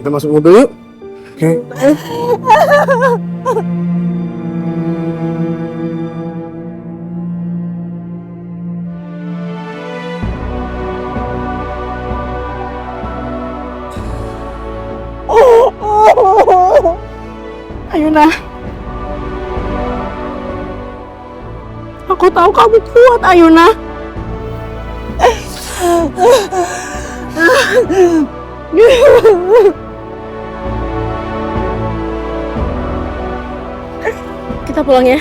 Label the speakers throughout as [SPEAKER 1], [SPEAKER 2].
[SPEAKER 1] Kita masuk mobil yuk. Oke.
[SPEAKER 2] Ayuna, aku tahu kamu kuat, Ayuna. Kita pulang ya.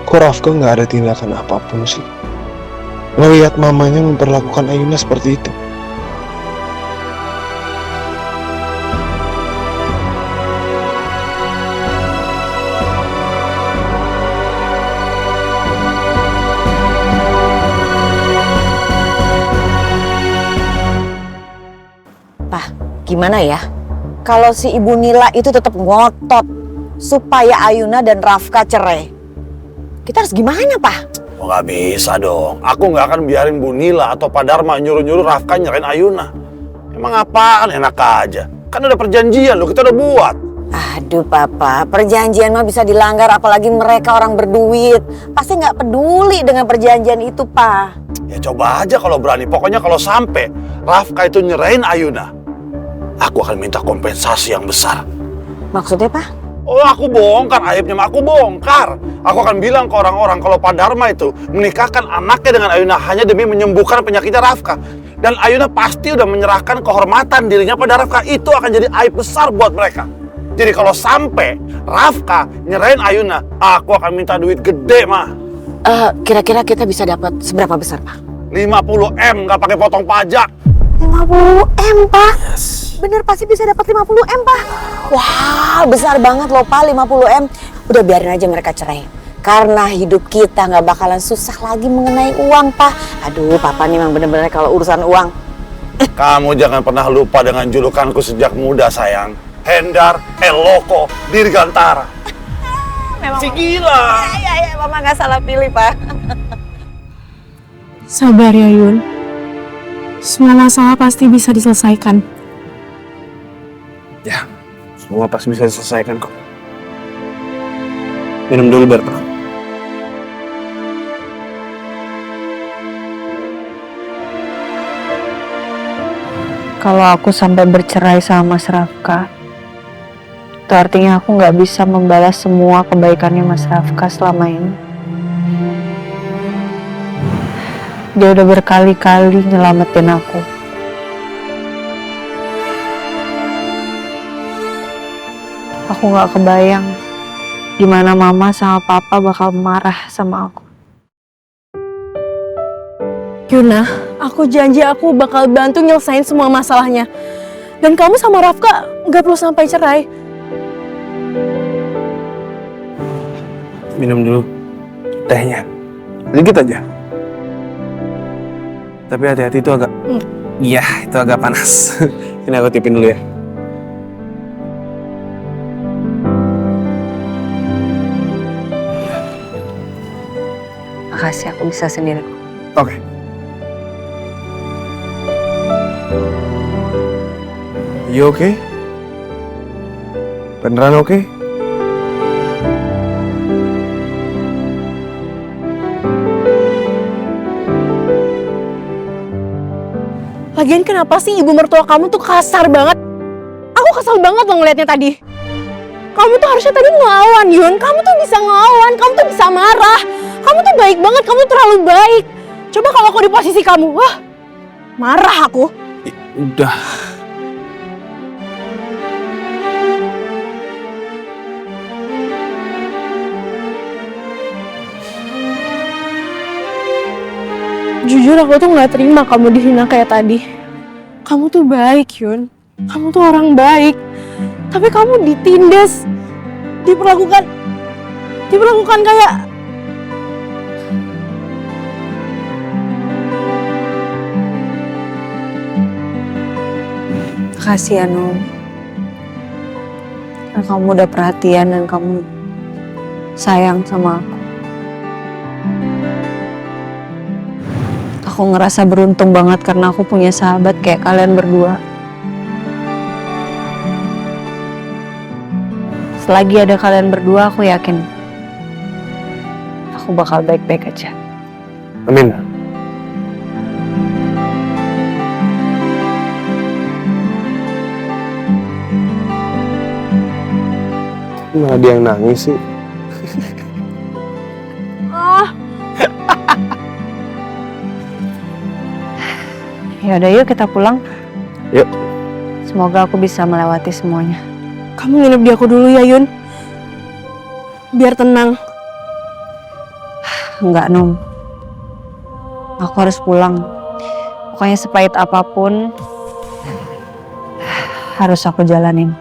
[SPEAKER 1] Kok Rafka nggak ada tindakan apapun sih? Ngelihat mamanya memperlakukan Ayuna seperti itu.
[SPEAKER 3] Gimana ya? Kalau si Ibu Nila itu tetap ngotot supaya Ayuna dan Rafka cerai. Kita harus gimana, Pak?
[SPEAKER 4] Oh, nggak bisa dong. Aku nggak akan biarin Bu Nila atau Pak Dharma nyuruh-nyuruh Rafka nyerain Ayuna. Emang apaan, enak aja. Kan udah perjanjian loh, kita udah buat.
[SPEAKER 3] Aduh Papa, perjanjian mah bisa dilanggar apalagi mereka orang berduit. Pasti nggak peduli dengan perjanjian itu, Pak.
[SPEAKER 4] Ya coba aja kalau berani. Pokoknya kalau sampai Rafka itu nyerain Ayuna, aku akan minta kompensasi yang besar.
[SPEAKER 3] Maksudnya, Pak?
[SPEAKER 4] Oh, aku bongkar aibnya, aku bongkar. Aku akan bilang ke orang-orang kalau Pak Dharma itu menikahkan anaknya dengan Ayuna hanya demi menyembuhkan penyakitnya Rafka. Dan Ayuna pasti udah menyerahkan kehormatan dirinya pada Rafka. Itu akan jadi aib besar buat mereka. Jadi kalau sampai Rafka nyerahin Ayuna, aku akan minta duit gede, mah.
[SPEAKER 3] Kira-kira kita bisa dapat seberapa besar, Pak?
[SPEAKER 4] 50 M, nggak pakai potong pajak.
[SPEAKER 3] 50 M, Pak? Bener pasti bisa dapat 50 M, Pak? Wah, besar banget loh, Pak, 50 M. Udah biarin aja mereka cerai. Karena hidup kita nggak bakalan susah lagi mengenai uang, Pak. Aduh, Papa nih memang bener-bener kalau urusan uang.
[SPEAKER 4] Kamu jangan pernah lupa dengan julukanku sejak muda, sayang. Hendar, Eloko, Dirgantara.
[SPEAKER 3] Memang
[SPEAKER 4] si gila.
[SPEAKER 3] Ya, Mama nggak salah pilih, Pak.
[SPEAKER 2] Sabar ya, Yun. Semua masalah pasti bisa diselesaikan.
[SPEAKER 1] Ya, semua pasti bisa diselesaikan kok. Minum dulu biar tenang.
[SPEAKER 5] Kalau aku sampai bercerai sama Mas Rafka, itu artinya aku nggak bisa membalas semua kebaikannya Mas Rafka selama ini. Dia udah berkali-kali nyelamatin aku. Aku nggak kebayang gimana Mama sama Papa bakal marah sama aku.
[SPEAKER 2] Yuna, aku janji aku bakal bantu nyelesain semua masalahnya. Dan kamu sama Rafka nggak perlu sampai cerai.
[SPEAKER 1] Minum dulu tehnya. Sedikit aja. Tapi hati-hati itu agak... Iya, itu agak panas. Ini aku tipin dulu ya.
[SPEAKER 5] Makasih, aku bisa sendiri.
[SPEAKER 1] Oke. You okay? Beneran oke?
[SPEAKER 2] Lagian kenapa sih ibu mertua kamu tuh kasar banget? Aku kesel banget loh ngeliatnya tadi. Kamu tuh harusnya tadi ngelawan, Yun. Kamu tuh bisa ngelawan, kamu tuh bisa marah. Kamu tuh baik banget, kamu tuh terlalu baik. Coba kalau aku di posisi kamu, wah, marah aku.
[SPEAKER 1] Udah.
[SPEAKER 2] Jujur aku tuh gak terima kamu dihina kayak tadi. Kamu tuh baik, Yun. Kamu tuh orang baik. Tapi kamu ditindas, diperlakukan kayak...
[SPEAKER 5] Makasih ya, Nom. Kamu udah perhatian dan kamu sayang sama aku. Aku ngerasa beruntung banget karena aku punya sahabat kayak kalian berdua. Selagi ada kalian berdua, aku yakin aku bakal baik-baik aja.
[SPEAKER 1] Amin. Malah dia yang nangis sih.
[SPEAKER 5] Ya udah, yuk kita pulang.
[SPEAKER 1] Yuk.
[SPEAKER 5] Semoga aku bisa melewati semuanya.
[SPEAKER 2] Kamu nginep di aku dulu ya, Yun. Biar tenang.
[SPEAKER 5] Enggak, Nom. Aku harus pulang. Pokoknya sepahit apapun harus aku jalanin.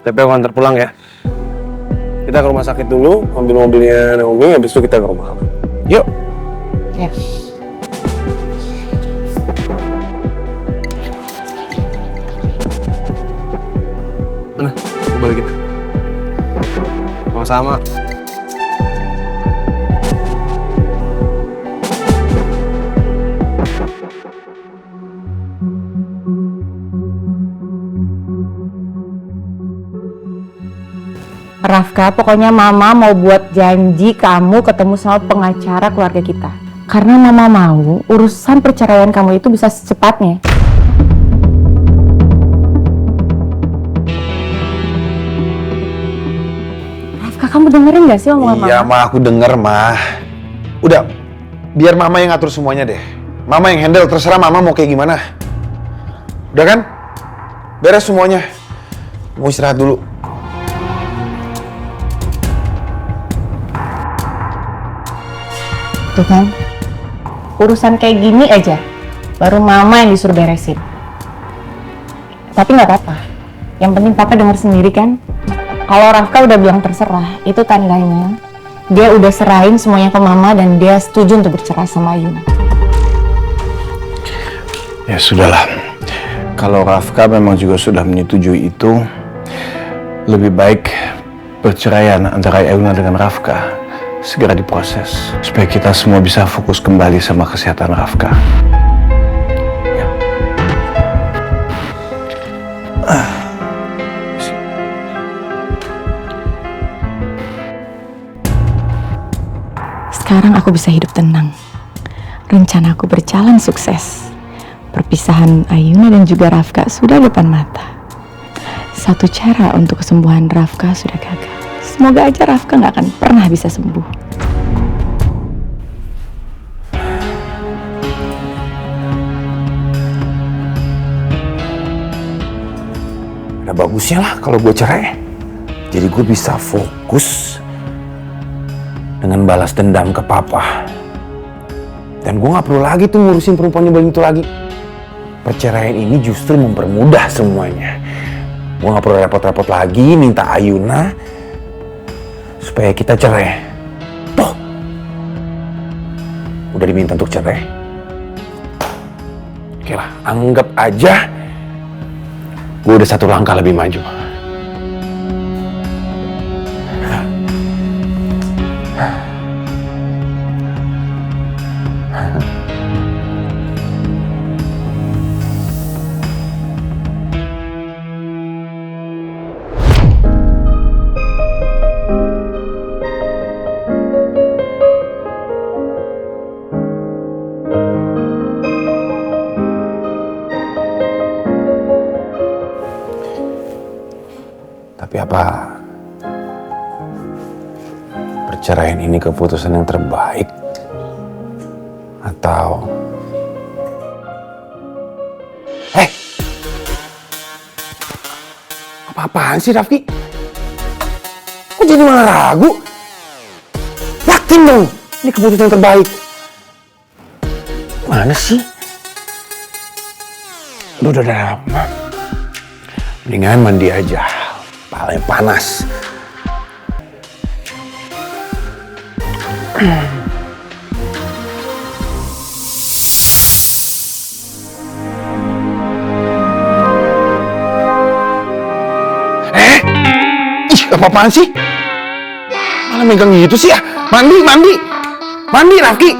[SPEAKER 1] Tapi aku antar pulang ya. Kita ke rumah sakit dulu, ambil mobilnya Naomi, habis itu kita ke rumah kamu. Yuk.
[SPEAKER 5] Ya.
[SPEAKER 1] Mana? Aku balikin. Sama-sama.
[SPEAKER 6] Rafka, pokoknya mama mau buat janji kamu ketemu sama pengacara keluarga kita. Karena mama mau urusan perceraian kamu itu bisa secepatnya. Rafka, kamu dengerin gak sih omongan mama?
[SPEAKER 4] Iya, Ma, aku denger, Ma. Udah, biar Mama yang ngatur semuanya deh. Mama yang handle, terserah Mama mau kayak gimana. Udah kan? Beres semuanya. Mau istirahat dulu.
[SPEAKER 6] Tuh kan, urusan kayak gini aja, baru mama yang disuruh beresin. Tapi nggak apa-apa, yang penting papa dengar sendiri kan. Kalau Rafka udah bilang terserah, itu tandanya dia udah serahin semuanya ke mama dan dia setuju untuk bercerai sama Ayuna.
[SPEAKER 4] Ya sudahlah. Kalau Rafka memang juga sudah menyetujui itu, lebih baik perceraian antara Ayuna dengan Rafka segera diproses supaya kita semua bisa fokus kembali sama kesehatan Rafka. Ya.
[SPEAKER 6] Sekarang aku bisa hidup tenang. Rencanaku berjalan sukses. Perpisahan Ayuna dan juga Rafka sudah depan mata. Satu cara untuk kesembuhan Rafka sudah gagal. Semoga aja Rafka nggak akan pernah bisa sembuh.
[SPEAKER 4] Ada bagusnya lah kalau gue cerai. Jadi gue bisa fokus dengan balas dendam ke papa. Dan gue gak perlu lagi tuh ngurusin perempuan nyebelin itu lagi. Perceraian ini justru mempermudah semuanya. Gue gak perlu repot-repot lagi minta Ayuna supaya kita cerai. Toh, udah diminta untuk cerai. Oke lah, anggap aja gue udah satu langkah lebih maju. Tapi apa perceraian ini keputusan yang terbaik? Atau apa-apaan sih Rafki? Kok jadi malah ragu? Yakin dong ini keputusan yang terbaik. Mana sih? Udah. Mendingan mandi aja. Palanya panas. apa-apaan sih? Malah megang gitu sih ya. Mandi, Rafki.